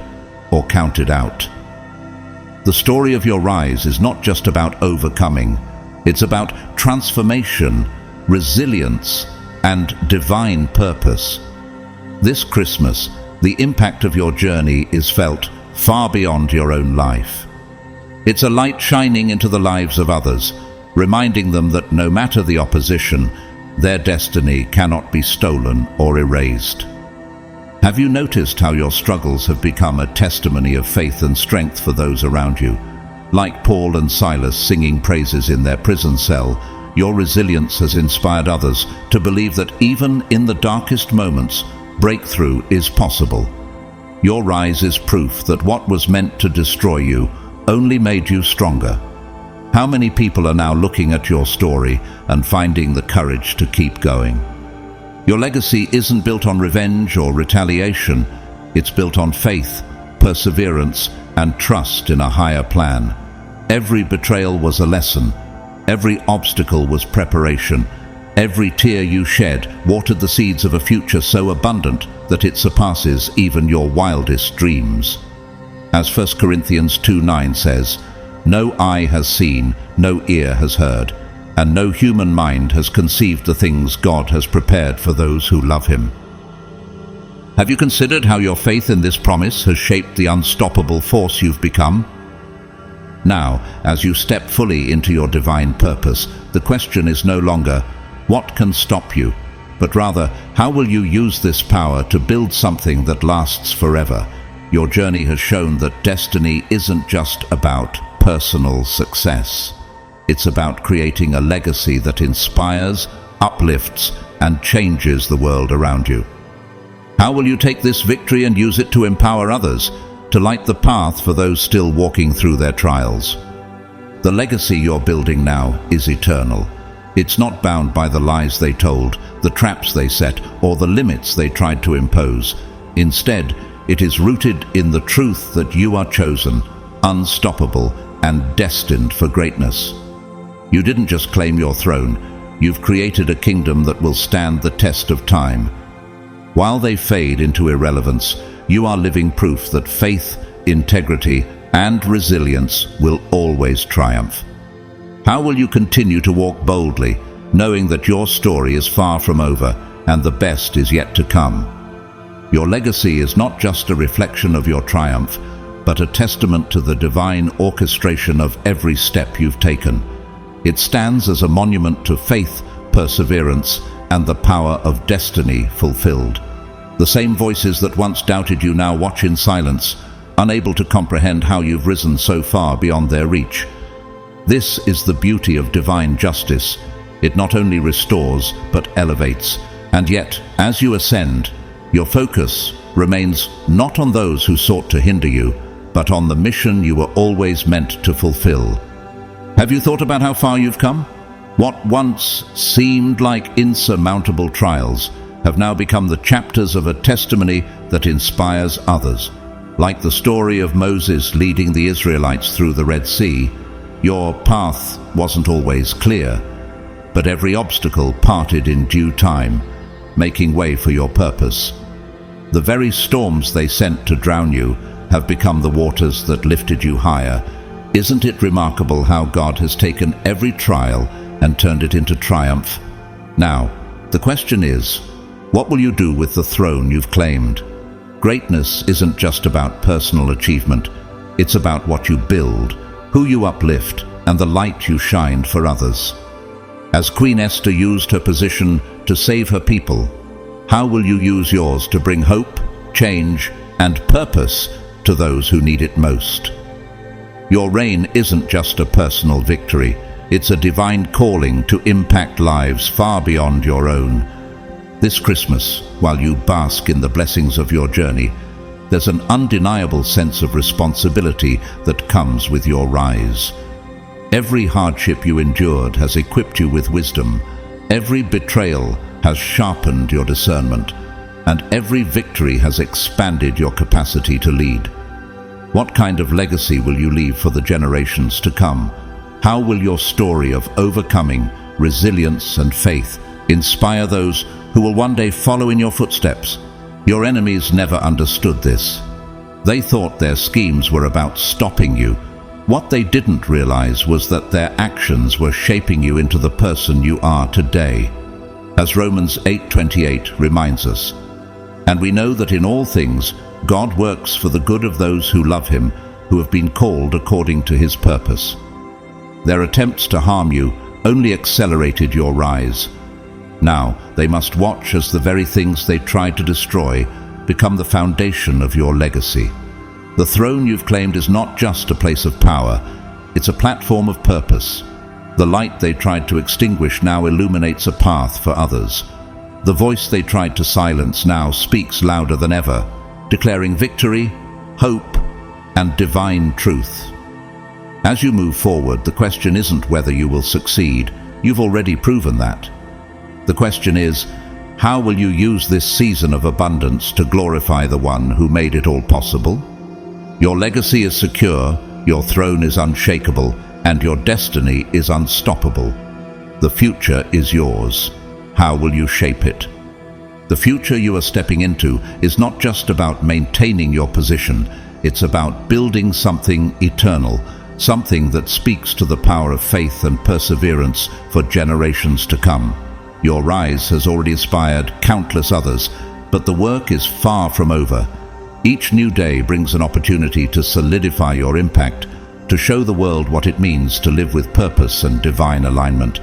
or counted out. The story of your rise is not just about overcoming. It's about transformation, resilience, and divine purpose. This Christmas, the impact of your journey is felt far beyond your own life. It's a light shining into the lives of others, reminding them that no matter the opposition, their destiny cannot be stolen or erased. Have you noticed how your struggles have become a testimony of faith and strength for those around you? Like Paul and Silas singing praises in their prison cell, your resilience has inspired others to believe that even in the darkest moments, breakthrough is possible. Your rise is proof that what was meant to destroy you only made you stronger. How many people are now looking at your story and finding the courage to keep going? Your legacy isn't built on revenge or retaliation. It's built on faith, perseverance, and trust in a higher plan. Every betrayal was a lesson. Every obstacle was preparation. Every tear you shed watered the seeds of a future so abundant that it surpasses even your wildest dreams. As 1 Corinthians 2:9 says, "No eye has seen, no ear has heard, and no human mind has conceived the things God has prepared for those who love Him." Have you considered how your faith in this promise has shaped the unstoppable force you've become? Now, as you step fully into your divine purpose, the question is no longer, what can stop you? But rather, how will you use this power to build something that lasts forever? Your journey has shown that destiny isn't just about personal success. It's about creating a legacy that inspires, uplifts, and changes the world around you. How will you take this victory and use it to empower others, to light the path for those still walking through their trials? The legacy you're building now is eternal. It's not bound by the lies they told, the traps they set, or the limits they tried to impose. Instead, it is rooted in the truth that you are chosen, unstoppable, and destined for greatness. You didn't just claim your throne, you've created a kingdom that will stand the test of time. While they fade into irrelevance, you are living proof that faith, integrity, and resilience will always triumph. How will you continue to walk boldly, knowing that your story is far from over and the best is yet to come? Your legacy is not just a reflection of your triumph, but a testament to the divine orchestration of every step you've taken. It stands as a monument to faith, perseverance, and the power of destiny fulfilled. The same voices that once doubted you now watch in silence, unable to comprehend how you've risen so far beyond their reach. This is the beauty of divine justice. It not only restores, but elevates. And yet, as you ascend, your focus remains not on those who sought to hinder you, but on the mission you were always meant to fulfill. Have you thought about how far you've come? What once seemed like insurmountable trials have now become the chapters of a testimony that inspires others. Like the story of Moses leading the Israelites through the Red Sea, your path wasn't always clear, but every obstacle parted in due time, making way for your purpose. The very storms they sent to drown you have become the waters that lifted you higher. Isn't it remarkable how God has taken every trial and turned it into triumph? Now, the question is, what will you do with the throne you've claimed? Greatness isn't just about personal achievement. It's about what you build, who you uplift, and the light you shine for others. As Queen Esther used her position to save her people, how will you use yours to bring hope, change, and purpose to those who need it most? Your reign isn't just a personal victory. It's a divine calling to impact lives far beyond your own. This Christmas, while you bask in the blessings of your journey, there's an undeniable sense of responsibility that comes with your rise. Every hardship you endured has equipped you with wisdom. Every betrayal has sharpened your discernment, and every victory has expanded your capacity to lead. What kind of legacy will you leave for the generations to come? How will your story of overcoming, resilience, and faith inspire those who will one day follow in your footsteps? Your enemies never understood this. They thought their schemes were about stopping you. What they didn't realize was that their actions were shaping you into the person you are today. As Romans 8:28 reminds us, "And we know that in all things God works for the good of those who love Him, who have been called according to His purpose." Their attempts to harm you only accelerated your rise. Now they must watch as the very things they tried to destroy become the foundation of your legacy. The throne you've claimed is not just a place of power, It's a platform of purpose. The light they tried to extinguish now illuminates a path for others. The voice they tried to silence now speaks louder than ever, declaring victory, hope, and divine truth. As you move forward, the question isn't whether you will succeed. You've already proven that. The question is, how will you use this season of abundance to glorify the one who made it all possible? Your legacy is secure, your throne is unshakable, and your destiny is unstoppable. The future is yours. How will you shape it? The future you are stepping into is not just about maintaining your position, it's about building something eternal, something that speaks to the power of faith and perseverance for generations to come. Your rise has already inspired countless others, but the work is far from over. Each new day brings an opportunity to solidify your impact, to show the world what it means to live with purpose and divine alignment.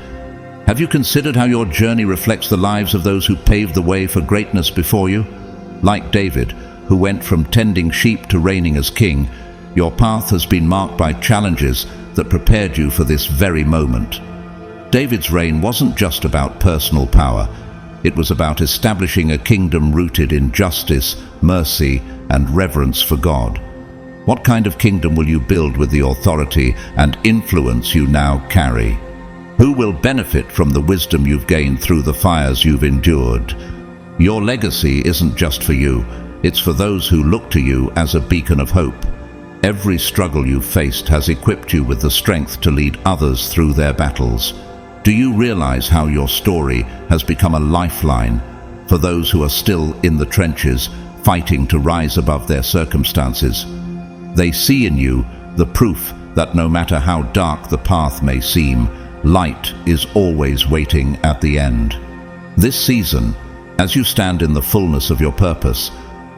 Have you considered how your journey reflects the lives of those who paved the way for greatness before you? Like David, who went from tending sheep to reigning as king, your path has been marked by challenges that prepared you for this very moment. David's reign wasn't just about personal power. It was about establishing a kingdom rooted in justice, mercy, and reverence for God. What kind of kingdom will you build with the authority and influence you now carry? Who will benefit from the wisdom you've gained through the fires you've endured? Your legacy isn't just for you, it's for those who look to you as a beacon of hope. Every struggle you've faced has equipped you with the strength to lead others through their battles. Do you realize how your story has become a lifeline for those who are still in the trenches, fighting to rise above their circumstances? They see in you the proof that no matter how dark the path may seem, light is always waiting at the end. This season, as you stand in the fullness of your purpose,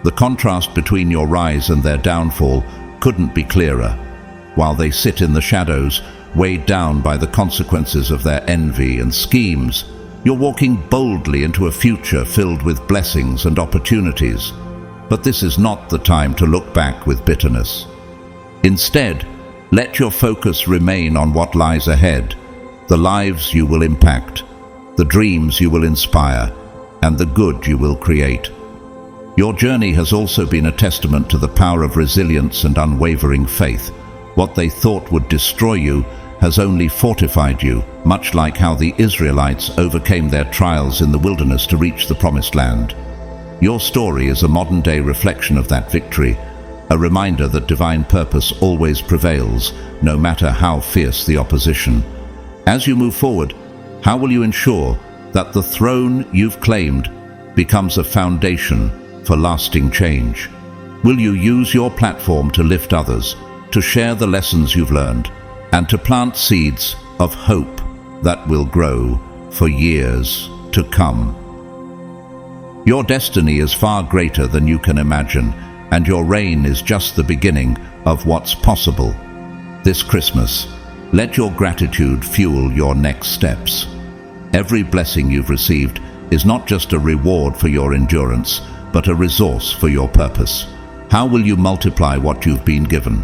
the contrast between your rise and their downfall couldn't be clearer. While they sit in the shadows, weighed down by the consequences of their envy and schemes, you're walking boldly into a future filled with blessings and opportunities. But this is not the time to look back with bitterness. Instead, let your focus remain on what lies ahead, the lives you will impact, the dreams you will inspire, and the good you will create. Your journey has also been a testament to the power of resilience and unwavering faith. What they thought would destroy you has only fortified you, much like how the Israelites overcame their trials in the wilderness to reach the promised land. Your story is a modern-day reflection of that victory, a reminder that divine purpose always prevails, no matter how fierce the opposition. As you move forward, how will you ensure that the throne you've claimed becomes a foundation for lasting change? Will you use your platform to lift others, to share the lessons you've learned, and to plant seeds of hope that will grow for years to come? Your destiny is far greater than you can imagine, and your reign is just the beginning of what's possible. This Christmas, let your gratitude fuel your next steps. Every blessing you've received is not just a reward for your endurance, but a resource for your purpose. How will you multiply what you've been given?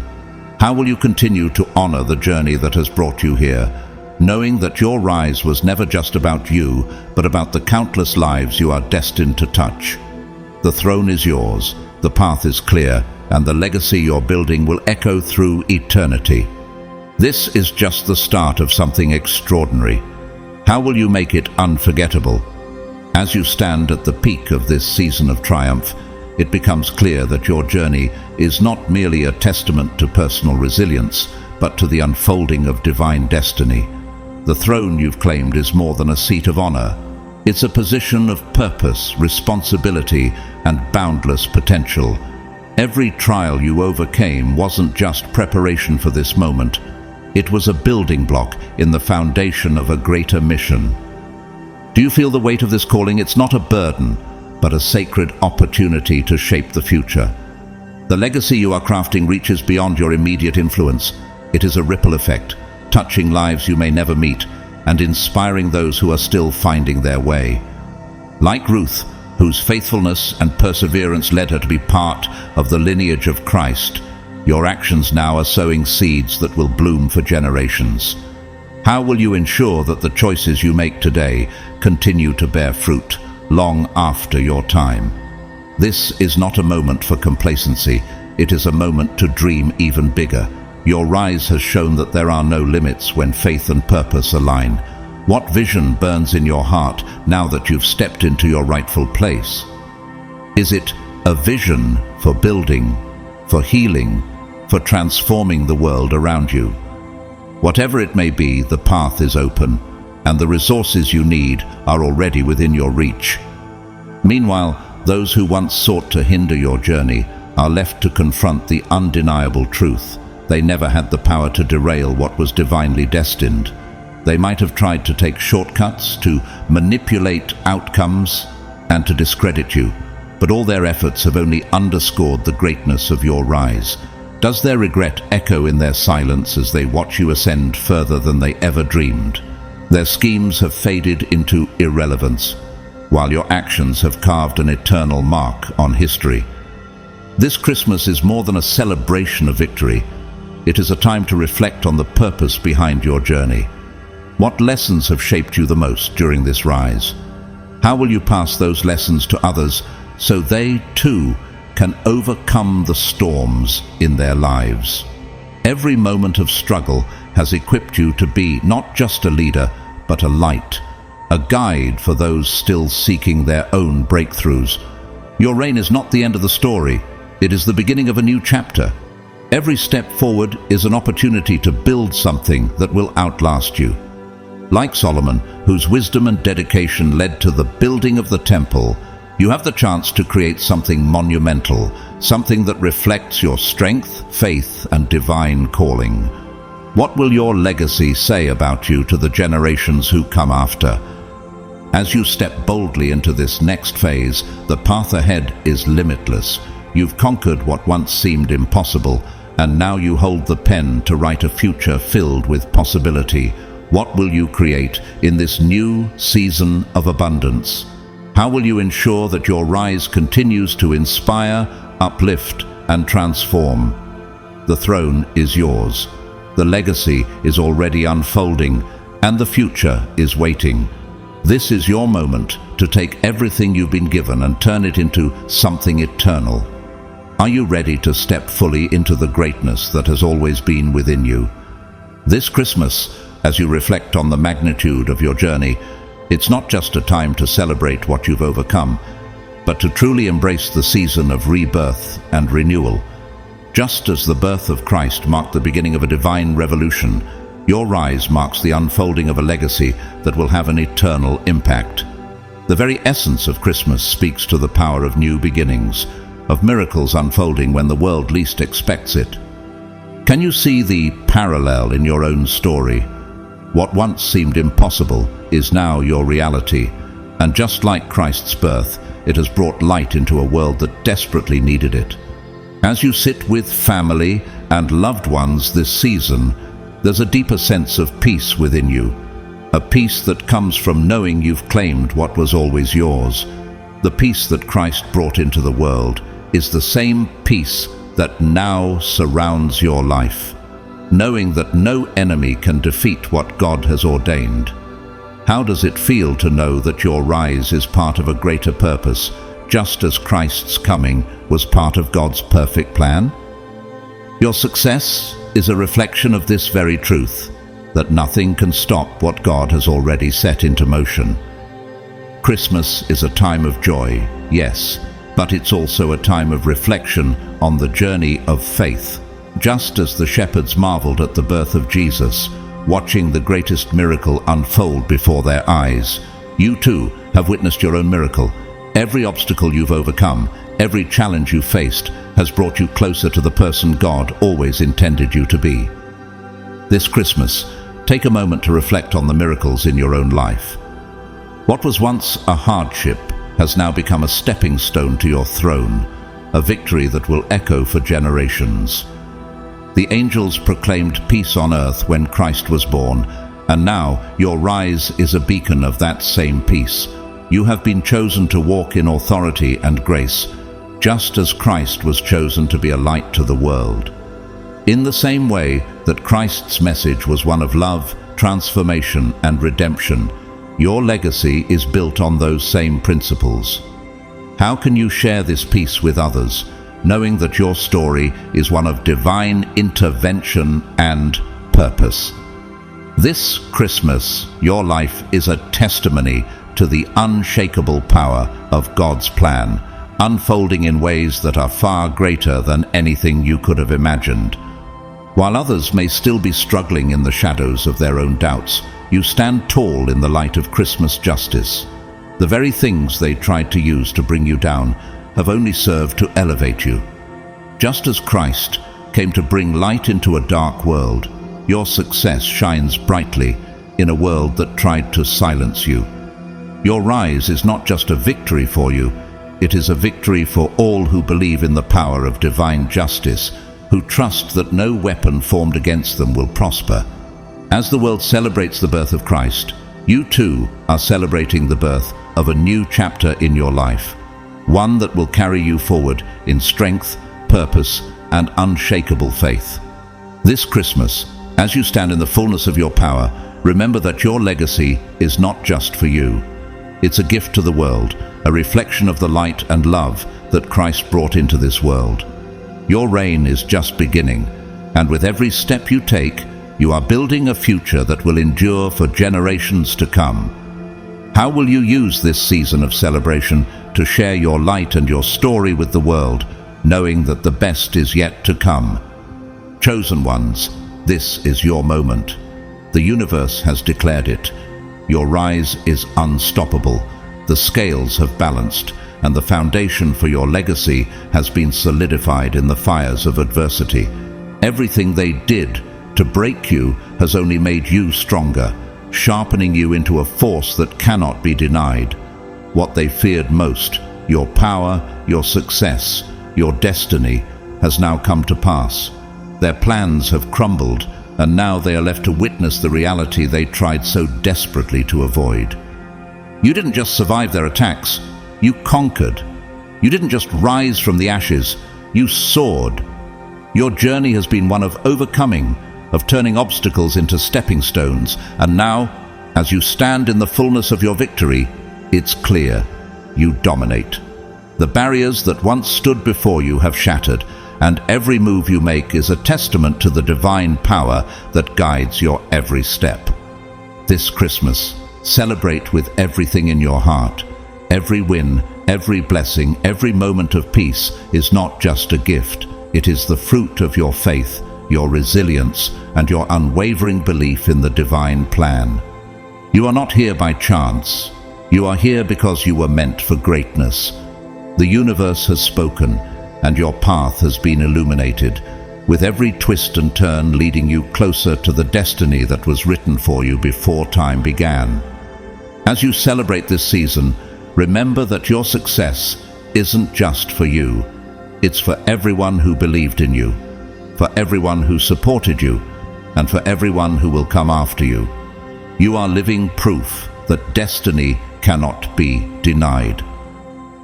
How will you continue to honor the journey that has brought you here, knowing that your rise was never just about you, but about the countless lives you are destined to touch? The throne is yours, the path is clear, and the legacy you're building will echo through eternity. This is just the start of something extraordinary. How will you make it unforgettable? As you stand at the peak of this season of triumph, it becomes clear that your journey is not merely a testament to personal resilience, but to the unfolding of divine destiny. The throne you've claimed is more than a seat of honor. It's a position of purpose, responsibility, and boundless potential. Every trial you overcame wasn't just preparation for this moment. It was a building block in the foundation of a greater mission. Do you feel the weight of this calling? It's not a burden, but a sacred opportunity to shape the future. The legacy you are crafting reaches beyond your immediate influence. It is a ripple effect, touching lives you may never meet and inspiring those who are still finding their way. Like Ruth, whose faithfulness and perseverance led her to be part of the lineage of Christ, Your actions now are sowing seeds that will bloom for generations. How will you ensure that the choices you make today continue to bear fruit long after your time? This is not a moment for complacency. It is a moment to dream even bigger. Your rise has shown that there are no limits when faith and purpose align. What vision burns in your heart now that you've stepped into your rightful place? Is it a vision for building, for healing, for transforming the world around you? Whatever it may be, the path is open, and the resources you need are already within your reach. Meanwhile, those who once sought to hinder your journey are left to confront the undeniable truth. They never had the power to derail what was divinely destined. They might have tried to take shortcuts, to manipulate outcomes, and to discredit you, but all their efforts have only underscored the greatness of your rise. Does their regret echo in their silence as they watch you ascend further than they ever dreamed? Their schemes have faded into irrelevance, while your actions have carved an eternal mark on history. This Christmas is more than a celebration of victory. It is a time to reflect on the purpose behind your journey. What lessons have shaped you the most during this rise? How will you pass those lessons to others so they, too, can overcome the storms in their lives? Every moment of struggle has equipped you to be not just a leader, but a light, a guide for those still seeking their own breakthroughs. Your reign is not the end of the story. It is the beginning of a new chapter. Every step forward is an opportunity to build something that will outlast you. Like Solomon, whose wisdom and dedication led to the building of the temple, you have the chance to create something monumental, something that reflects your strength, faith, and divine calling. What will your legacy say about you to the generations who come after? As you step boldly into this next phase, the path ahead is limitless. You've conquered what once seemed impossible, and now you hold the pen to write a future filled with possibility. What will you create in this new season of abundance? How will you ensure that your rise continues to inspire, uplift, and transform? The throne is yours. The legacy is already unfolding, and the future is waiting. This is your moment to take everything you've been given and turn it into something eternal. Are you ready to step fully into the greatness that has always been within you? This Christmas, as you reflect on the magnitude of your journey, it's not just a time to celebrate what you've overcome, but to truly embrace the season of rebirth and renewal. Just as the birth of Christ marked the beginning of a divine revolution, your rise marks the unfolding of a legacy that will have an eternal impact. The very essence of Christmas speaks to the power of new beginnings, of miracles unfolding when the world least expects it. Can you see the parallel in your own story? What once seemed impossible is now your reality, and just like Christ's birth, it has brought light into a world that desperately needed it. As you sit with family and loved ones this season, there's a deeper sense of peace within you, a peace that comes from knowing you've claimed what was always yours. The peace that Christ brought into the world is the same peace that now surrounds your life, knowing that no enemy can defeat what God has ordained. How does it feel to know that your rise is part of a greater purpose, just as Christ's coming was part of God's perfect plan? Your success is a reflection of this very truth, that nothing can stop what God has already set into motion. Christmas is a time of joy, yes, but it's also a time of reflection on the journey of faith. Just as the shepherds marveled at the birth of Jesus, watching the greatest miracle unfold before their eyes, you too have witnessed your own miracle. Every obstacle you've overcome, every challenge you've faced, has brought you closer to the person God always intended you to be. This Christmas, take a moment to reflect on the miracles in your own life. What was once a hardship has now become a stepping stone to your throne, a victory that will echo for generations. The angels proclaimed peace on earth when Christ was born, and now your rise is a beacon of that same peace. You have been chosen to walk in authority and grace, just as Christ was chosen to be a light to the world. In the same way that Christ's message was one of love, transformation, and redemption, your legacy is built on those same principles. How can you share this peace with others, knowing that your story is one of divine intervention and purpose? This Christmas, your life is a testimony to the unshakable power of God's plan, unfolding in ways that are far greater than anything you could have imagined. While others may still be struggling in the shadows of their own doubts, you stand tall in the light of Christmas justice. The very things they tried to use to bring you down have only served to elevate you. Just as Christ came to bring light into a dark world, your success shines brightly in a world that tried to silence you. Your rise is not just a victory for you, it is a victory for all who believe in the power of divine justice, who trust that no weapon formed against them will prosper. As the world celebrates the birth of Christ, you too are celebrating the birth of a new chapter in your life, one that will carry you forward in strength, purpose, and unshakable faith. This Christmas, as you stand in the fullness of your power, remember that your legacy is not just for you. It's a gift to the world, a reflection of the light and love that Christ brought into this world. Your reign is just beginning, and with every step you take, you are building a future that will endure for generations to come. How will you use this season of celebration to share your light and your story with the world, knowing that the best is yet to come? Chosen ones, this is your moment. The universe has declared it. Your rise is unstoppable. The scales have balanced, and the foundation for your legacy has been solidified in the fires of adversity. Everything they did to break you has only made you stronger, sharpening you into a force that cannot be denied. What they feared most, your power, your success, your destiny, has now come to pass. Their plans have crumbled, and now they are left to witness the reality they tried so desperately to avoid. You didn't just survive their attacks, you conquered. You didn't just rise from the ashes, you soared. Your journey has been one of overcoming, of turning obstacles into stepping stones, and now, as you stand in the fullness of your victory, it's clear, you dominate. The barriers that once stood before you have shattered, and every move you make is a testament to the divine power that guides your every step. This Christmas, celebrate with everything in your heart. Every win, every blessing, every moment of peace is not just a gift. It is the fruit of your faith, your resilience, and your unwavering belief in the divine plan. You are not here by chance. You are here because you were meant for greatness. The universe has spoken, and your path has been illuminated, with every twist and turn leading you closer to the destiny that was written for you before time began. As you celebrate this season, remember that your success isn't just for you. It's for everyone who believed in you, for everyone who supported you, and for everyone who will come after you. You are living proof that destiny cannot be denied.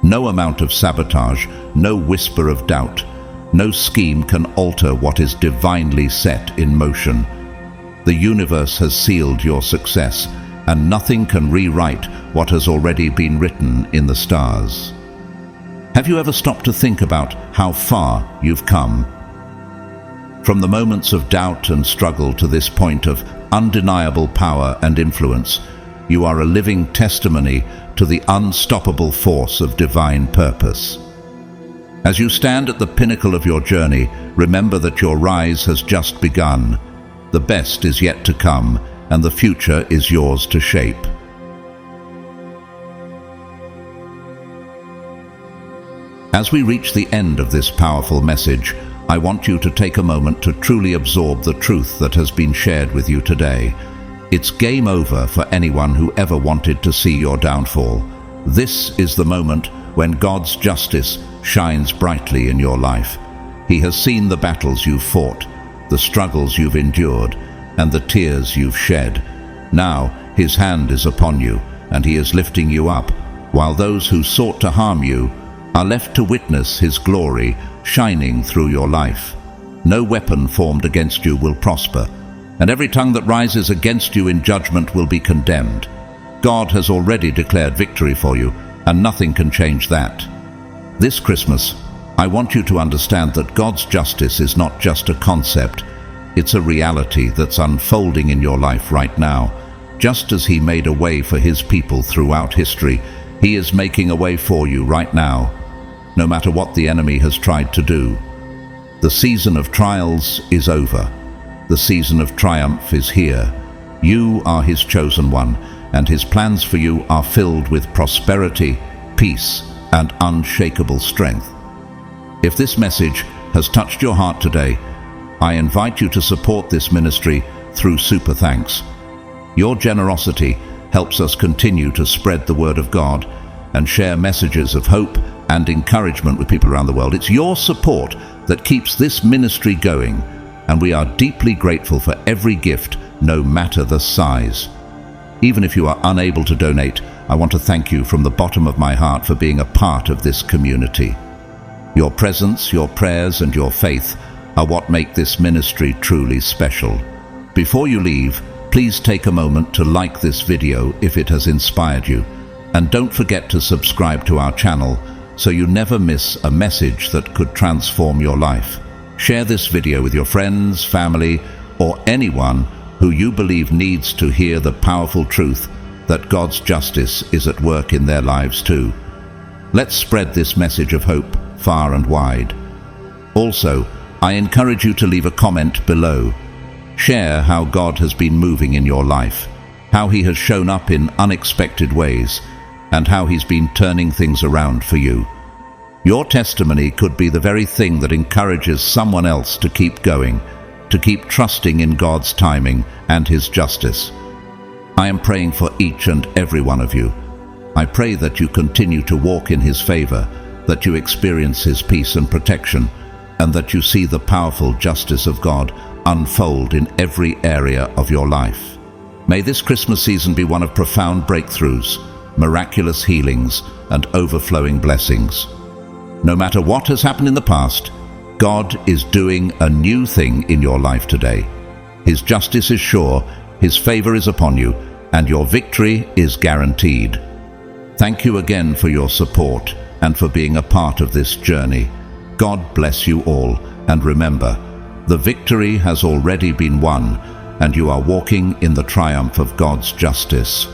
No amount of sabotage, no whisper of doubt, no scheme can alter what is divinely set in motion. The universe has sealed your success, and nothing can rewrite what has already been written in the stars. Have you ever stopped to think about how far you've come? From the moments of doubt and struggle to this point of undeniable power and influence, you are a living testimony to the unstoppable force of divine purpose. As you stand at the pinnacle of your journey, remember that your rise has just begun. The best is yet to come, and the future is yours to shape. As we reach the end of this powerful message, I want you to take a moment to truly absorb the truth that has been shared with you today. It's game over for anyone who ever wanted to see your downfall. This is the moment when God's justice shines brightly in your life. He has seen the battles you've fought, the struggles you've endured, and the tears you've shed. Now His hand is upon you, and He is lifting you up, while those who sought to harm you are left to witness His glory shining through your life. No weapon formed against you will prosper, and every tongue that rises against you in judgment will be condemned. God has already declared victory for you, and nothing can change that. This Christmas, I want you to understand that God's justice is not just a concept, it's a reality that's unfolding in your life right now. Just as He made a way for His people throughout history, He is making a way for you right now, no matter what the enemy has tried to do. The season of trials is over. The season of triumph is here. You are His chosen one, and His plans for you are filled with prosperity, peace, and unshakable strength. If this message has touched your heart today, I invite you to support this ministry through Super Thanks. Your generosity helps us continue to spread the Word of God and share messages of hope and encouragement with people around the world. It's your support that keeps this ministry going, and we are deeply grateful for every gift, no matter the size. Even if you are unable to donate, I want to thank you from the bottom of my heart for being a part of this community. Your presence, your prayers, and your faith are what make this ministry truly special. Before you leave, please take a moment to like this video if it has inspired you, and don't forget to subscribe to our channel so you never miss a message that could transform your life. Share this video with your friends, family, or anyone who you believe needs to hear the powerful truth that God's justice is at work in their lives too. Let's spread this message of hope far and wide. Also, I encourage you to leave a comment below. Share how God has been moving in your life, how He has shown up in unexpected ways, and how He's been turning things around for you. Your testimony could be the very thing that encourages someone else to keep going, to keep trusting in God's timing and His justice. I am praying for each and every one of you. I pray that you continue to walk in His favor, that you experience His peace and protection, and that you see the powerful justice of God unfold in every area of your life. May this Christmas season be one of profound breakthroughs, miraculous healings, and overflowing blessings. No matter what has happened in the past, God is doing a new thing in your life today. His justice is sure, His favor is upon you, and your victory is guaranteed. Thank you again for your support and for being a part of this journey. God bless you all, and remember, the victory has already been won, and you are walking in the triumph of God's justice.